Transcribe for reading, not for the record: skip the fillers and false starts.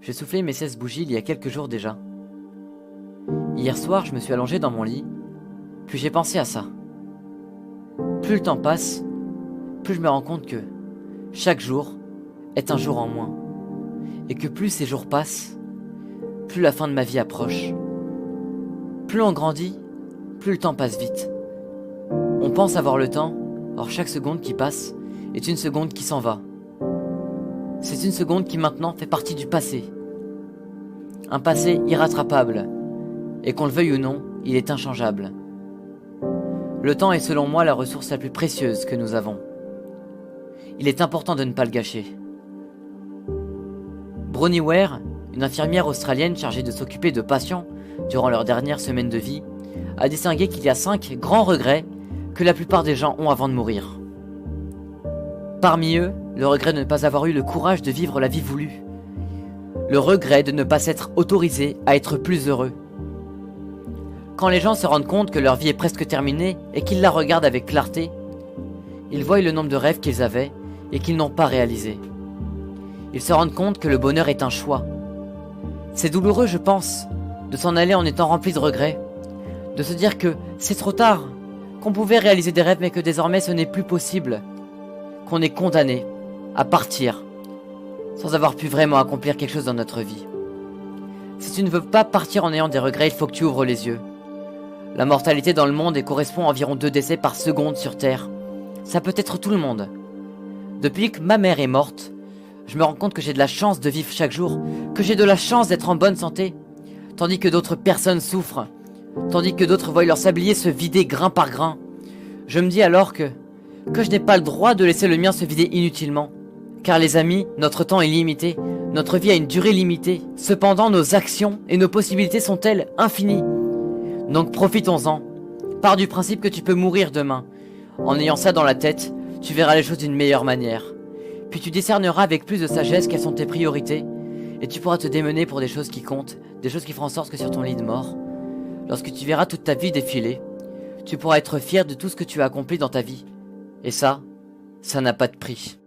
J'ai soufflé mes 16 bougies il y a quelques jours déjà. Hier soir, je me suis allongé dans mon lit, puis j'ai pensé à ça. Plus le temps passe, plus je me rends compte que chaque jour est un jour en moins. Et que plus ces jours passent, plus la fin de ma vie approche. Plus on grandit, plus le temps passe vite. On pense avoir le temps, or chaque seconde qui passe est une seconde qui s'en va. C'est une seconde qui maintenant fait partie du passé. Un passé irrattrapable, et qu'on le veuille ou non, il est inchangeable. Le temps est selon moi la ressource la plus précieuse que nous avons. Il est important de ne pas le gâcher. Bronnie Ware, une infirmière australienne chargée de s'occuper de patients durant leur dernière semaine de vie, a distingué qu'il y a 5 grands regrets que la plupart des gens ont avant de mourir. Parmi eux, le regret de ne pas avoir eu le courage de vivre la vie voulue. Le regret de ne pas s'être autorisé à être plus heureux. Quand les gens se rendent compte que leur vie est presque terminée et qu'ils la regardent avec clarté, ils voient le nombre de rêves qu'ils avaient et qu'ils n'ont pas réalisés. Ils se rendent compte que le bonheur est un choix. C'est douloureux, je pense, de s'en aller en étant rempli de regrets, de se dire que c'est trop tard, qu'on pouvait réaliser des rêves mais que désormais ce n'est plus possible, qu'on est condamné à partir sans avoir pu vraiment accomplir quelque chose dans notre vie. Si tu ne veux pas partir en ayant des regrets, il faut que tu ouvres les yeux. La mortalité dans le monde correspond à environ 2 décès par seconde sur Terre. Ça peut être tout le monde. Depuis que ma mère est morte, je me rends compte que j'ai de la chance de vivre chaque jour, que j'ai de la chance d'être en bonne santé, tandis que d'autres personnes souffrent, tandis que d'autres voient leur sablier se vider grain par grain. Je me dis alors que je n'ai pas le droit de laisser le mien se vider inutilement. Car les amis, notre temps est limité, notre vie a une durée limitée. Cependant, nos actions et nos possibilités sont-elles infinies? Donc profitons-en. Pars du principe que tu peux mourir demain. En ayant ça dans la tête, tu verras les choses d'une meilleure manière. Puis tu discerneras avec plus de sagesse quelles sont tes priorités, et tu pourras te démener pour des choses qui comptent, des choses qui feront en sorte que sur ton lit de mort, lorsque tu verras toute ta vie défiler, tu pourras être fier de tout ce que tu as accompli dans ta vie. Et ça n'a pas de prix.